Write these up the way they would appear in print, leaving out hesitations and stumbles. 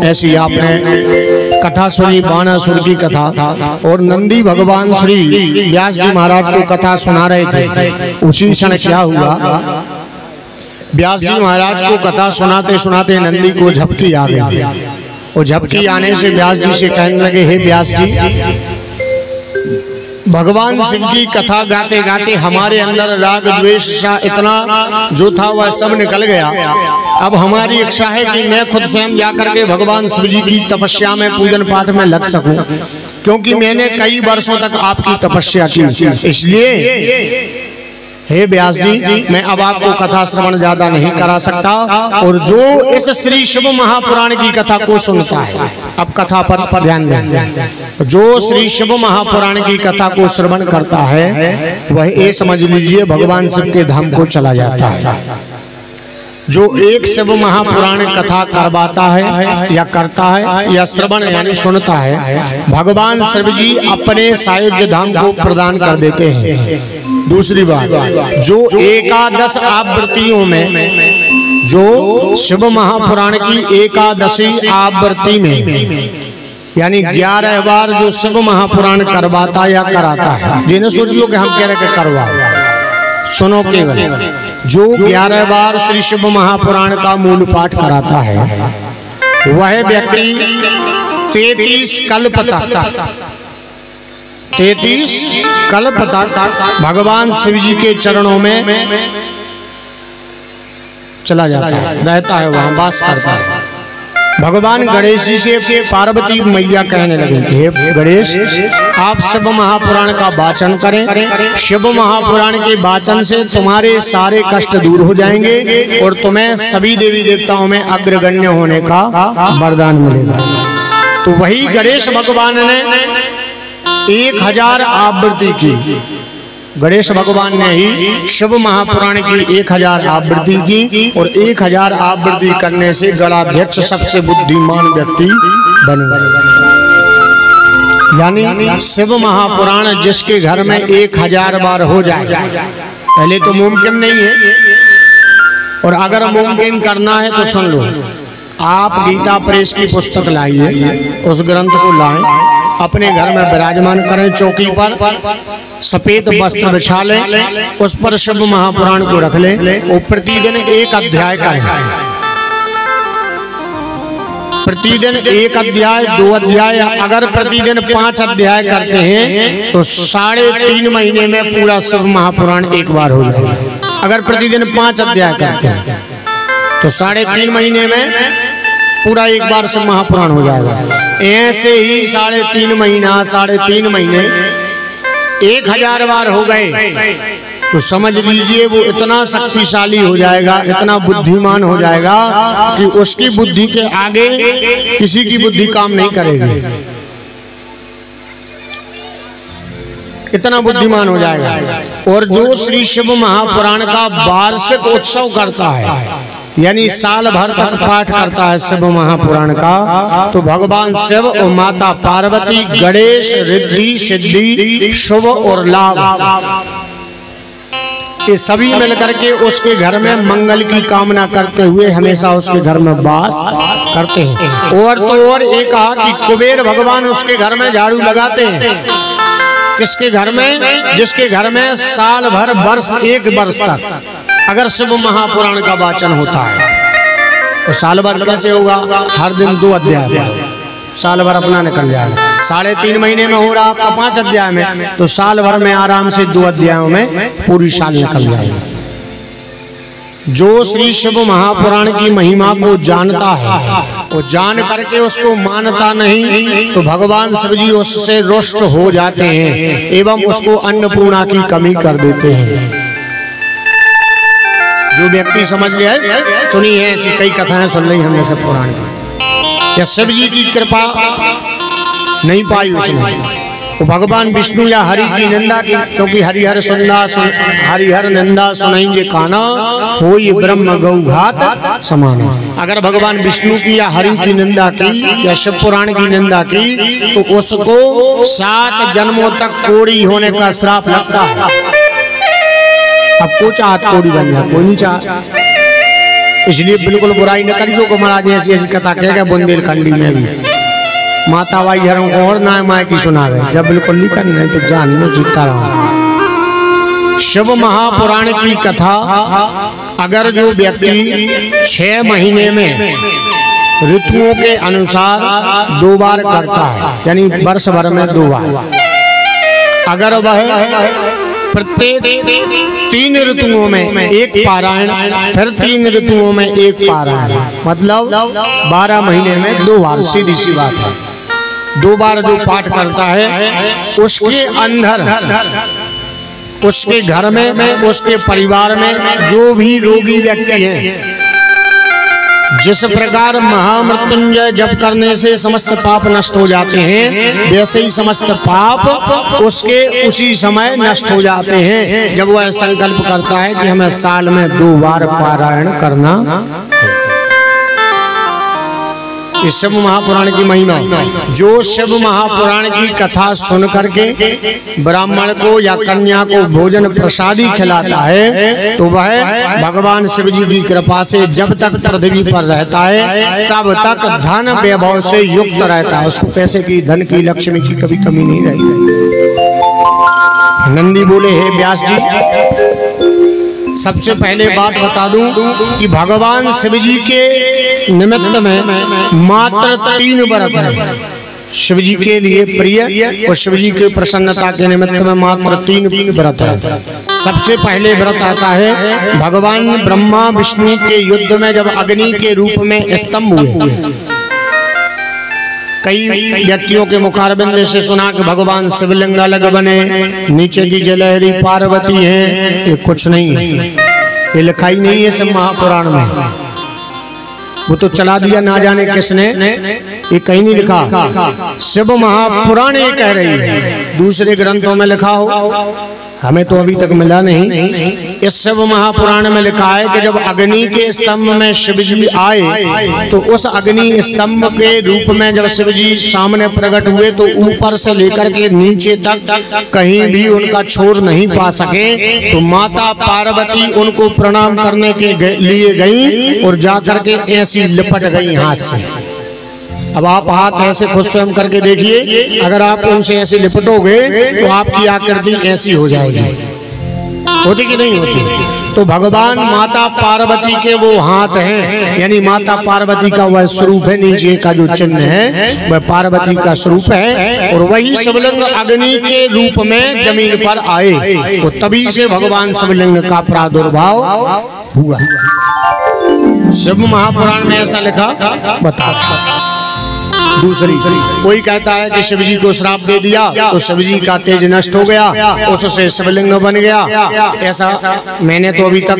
ऐसी आपने कथा सुनी बाणासुर की कथा, और नंदी भगवान श्री व्यास जी महाराज को कथा सुना रहे थे। उसी क्षण क्या हुआ, व्यास जी महाराज को कथा सुनाते सुनाते नंदी को झपकी आ गई। और झपकी आने से व्यास जी से कहने लगे, हे व्यास जी, भगवान शिव की कथा गाते गाते हमारे अंदर राग द्वेष सा इतना जो था वह सब निकल गया। अब हमारी इच्छा है कि मैं खुद स्वयं जाकर के भगवान शिव जी की तपस्या में पूजन पाठ में लग सकूं, क्योंकि मैंने कई वर्षों तक आपकी तपस्या की। इसलिए हे व्यास जी, मैं अब आपको कथा श्रवण ज्यादा नहीं करा सकता। और जो इस श्री शिव महापुराण की कथा को सुनता है, अब कथा पर ध्यान दें, जो श्री शिव महापुराण की कथा को श्रवण करता है वह ये समझ लीजिए भगवान शिव के धाम को चला जाता है। जो एक शिव महापुराण कथा करवाता है या करता है या श्रवण यानी सुनता है, भगवान शिव जी अपने सायुज्य धाम को प्रदान कर देते हैं। दूसरी बात, जो एकादश आवृत्तियों में, जो शिव महापुराण की एकादशी आवृत्ति में यानी 11 बार जो शिव महापुराण करवाता या कराता है, जिन्हें सोचियो कि हम कह रहे कि करवा, सुनो केवल, जो 11 बार श्री शिव महापुराण का मूल पाठ कराता है वह व्यक्ति 33 कल्प तक भगवान शिव जी के चरणों में चला जाता है, रहता है, वहां वास करता है। भगवान गणेश जी से पार्वती मैया कहने लगी, हे गणेश, आप शिव महापुराण का वाचन करें। शिव महापुराण के वाचन से तुम्हारे सारे कष्ट दूर हो जाएंगे और तुम्हें सभी देवी देवताओं में अग्रगण्य होने का वरदान मिलेगा। तो वही गणेश भगवान ने 1000 आवृत्ति की। गणेश भगवान ने ही शिव महापुराण की 1000 आवृत्ति की, और 1000 आवृत्ति करने से गणाध्यक्ष सबसे बुद्धिमान व्यक्ति बने। यानी शिव महापुराण जिसके घर में 1000 बार हो जाए, पहले तो मुमकिन नहीं है, और अगर मुमकिन करना है तो सुन लो, आप गीता प्रेस की पुस्तक लाइए, उस ग्रंथ को लाएं, अपने घर में विराजमान करें, चौकी पर सफेद वस्त्र बिछा लें, उस पर शिव महापुराण को रख लें और प्रतिदिन एक अध्याय करें। प्रतिदिन एक अध्याय, 2 अध्याय, अगर प्रतिदिन 5 अध्याय करते हैं तो 3.5 महीने में पूरा शिव महापुराण एक बार हो जाएगा। अगर प्रतिदिन 5 अध्याय करते हैं तो 3.5 महीने में पूरा एक बार शिव महापुराण हो जाएगा। ऐसे ही 3.5 महीने 1000 बार हो गए तो समझ लीजिए वो इतना शक्तिशाली हो जाएगा, इतना बुद्धिमान हो जाएगा कि उसकी बुद्धि के आगे किसी की बुद्धि काम नहीं करेगी। इतना बुद्धिमान हो जाएगा। और जो श्री शिव महापुराण का वार्षिक उत्सव करता है, यानी साल भर तक पाठ करता है शिव महापुराण का, तो भगवान शिव और माता पार्वती, गणेश, रिद्धि, सिद्धि, शुभ और लाभ, ये सभी मिलकर के उसके घर में मंगल की कामना करते हुए हमेशा उसके घर में वास करते हैं। और तो और एक कहा कि कुबेर भगवान उसके घर में झाड़ू लगाते हैं। किसके घर में? जिसके घर में साल भर 1 वर्ष तक अगर शिव महापुराण का वाचन होता है तो साल भर कैसे होगा? हर दिन 2 अध्याय, साल भर अपना निकल जाएगा। 3.5 महीने में हो रहा आपका 5 अध्याय में, तो साल भर में आराम से 2 अध्यायों में पूरी साल निकल जाएगा। जो श्री शिव महापुराण की महिमा को जानता है और जान करके उसको मानता नहीं, तो भगवान शिव जी उससे रुष्ट हो जाते हैं एवं उसको अन्नपूर्णा की कमी कर देते हैं। जो व्यक्ति समझ लिया है, सुनी है, ऐसी कई कथाएं सुन ली हमने सब पुराण की, या शिव जी की कृपा नहीं पाई उसने, तो भगवान विष्णु या हरि की निंदा की, क्योंकि हरिहर निंदा सुनाई जे काना, होई ब्रह्म गौ घात समाना। अगर भगवान विष्णु की या हरि की निंदा की या शिव पुराण की निंदा की तो उसको 7 जन्मों तक कोढ़ी होने का श्राप लगता है। अब को चाहत कोढ़ी बन गया, कोई नहीं चाह। इसलिए बिल्कुल बुराई न करियो को महाराज ऐसी ऐसी कथा कहेगा बुंदेलखंडी में भी माता बाई हरों को और ना माए की सुनावे जब बिल्कुल लिखा नहीं तो जान लो जीता रहा। शिव महापुराण की कथा अगर जो व्यक्ति 6 महीने में ऋतुओं के अनुसार 2 बार करता है यानी वर्ष भर में 2 बार, अगर वह प्रत्येक 3 ऋतुओं में 1 पारायण फिर 3 ऋतुओं में 1 पारायण मतलब 12 महीने में 2 बार, सीधी सी बात है 2 बार जो पाठ करता है उसके अंदर उसके घर में उसके परिवार में जो भी रोगी व्यक्ति है, जिस प्रकार महामृत्युंजय जप करने से समस्त पाप नष्ट हो जाते हैं वैसे ही समस्त पाप उसके उसी समय नष्ट हो जाते हैं जब वह संकल्प करता है कि हमें साल में 2 बार पारायण करना। इस शिव महापुराण की महिमा, जो शिव महापुराण की कथा सुन करके ब्राह्मण को या कन्या को भोजन प्रसादी खिलाता है तो वह भगवान शिव जी की कृपा से जब तक पृथ्वी पर रहता है तब तक धन वैभव से युक्त रहता है, उसको पैसे की धन की लक्ष्मी की कभी कमी नहीं रहती। नंदी बोले हे व्यास जी, सबसे पहले बात बता दूं कि भगवान शिव जी के निमित्त में मात्र 3 व्रत है शिव जी के लिए प्रिय और शिव जी की प्रसन्नता के निमित्त में मात्र 3 व्रत है। सबसे पहले व्रत आता है भगवान ब्रह्मा विष्णु के युद्ध में जब अग्नि के रूप में स्तंभ हुए। कई व्यक्तियों के मुखारबिंद से सुना कि भगवान शिवलिंग अलग बने, नीचे की जलहरी पार्वती है, ये कुछ नहीं है, ये लिखा ही नहीं है सब महापुराण में, वो तो चला दिया ना जाने किसने, ये कहीं नहीं लिखा। शिव महापुराण ये कह रही है, दूसरे ग्रंथों में लिखा हो हमें तो अभी तक मिला नहीं। इस शिव महापुराण में लिखा है कि जब अग्नि के स्तंभ में शिव जी आए तो उस अग्नि स्तंभ के रूप में जब शिव जी सामने प्रकट हुए तो ऊपर से लेकर के नीचे तक कहीं भी उनका छोर नहीं पा सके, तो माता पार्वती उनको प्रणाम करने के लिए गई और जाकर के ऐसी लिपट गई हाथ से। अब आप हाथ ऐसे खुद स्वयं करके देखिए, अगर आप उनसे ऐसे लिपटोगे तो आपकी आकृति ऐसी हो जाएगी, होती कि नहीं होती? तो भगवान माता पार्वती के वो हाथ हैं, यानी माता पार्वती का वह स्वरूप है, नीचे का जो चिन्ह है वह पार्वती का स्वरूप है, और वही शिवलिंग अग्नि के रूप में जमीन पर आए, तो तभी से भगवान शिवलिंग का प्रादुर्भाव हुआ। शिव महापुराण में ऐसा लिखा बता। दूसरी, कोई कहता है कि शिव जी को श्राप दे दिया तो शिव जी का तेज नष्ट हो गया, उससे शिवलिंग बन गया। ऐसा मैंने तो अभी तक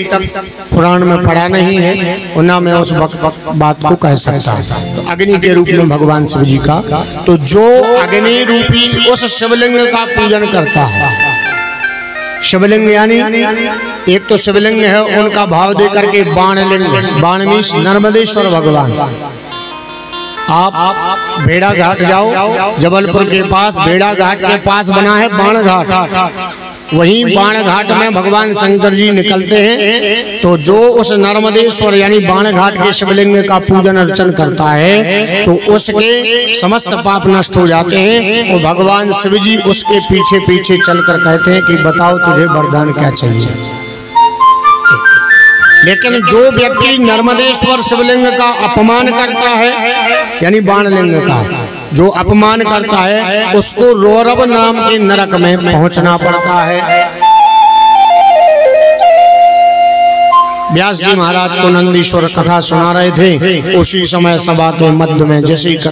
पुराण में पढ़ा नहीं है और ना मैं उस बात को कह सकता। तो अग्नि के रूप में भगवान शिव जी का, तो जो अग्नि रूपी उस शिवलिंग का पूजन करता है, शिवलिंग यानी एक तो शिवलिंग है उनका भाव दे करके बाणलिंग, बाण मीन्स नर्मदेश्वर भगवान। आप भेड़ा घाट जाओ, जबलपुर के पास भेड़ा घाट के पास बना है बाण घाट, वहीं बाण घाट में भगवान शंकर जी निकलते हैं। तो जो उस नर्मदेश्वर यानी बाण घाट के शिवलिंग का पूजन अर्चन करता है तो उसके समस्त पाप नष्ट हो जाते हैं, और भगवान शिव जी उसके पीछे पीछे चलकर कहते हैं कि बताओ तुझे वरदान क्या चाहिए। लेकिन जो व्यक्ति नर्मदेश्वर शिवलिंग का अपमान करता है यानी बाणलिंग का जो अपमान करता है उसको रौरव नाम के नरक में पहुंचना पड़ता है। व्यास जी महाराज को नंदीश्वर कथा सुना रहे थे, उसी समय सभा के मध्य में जैसी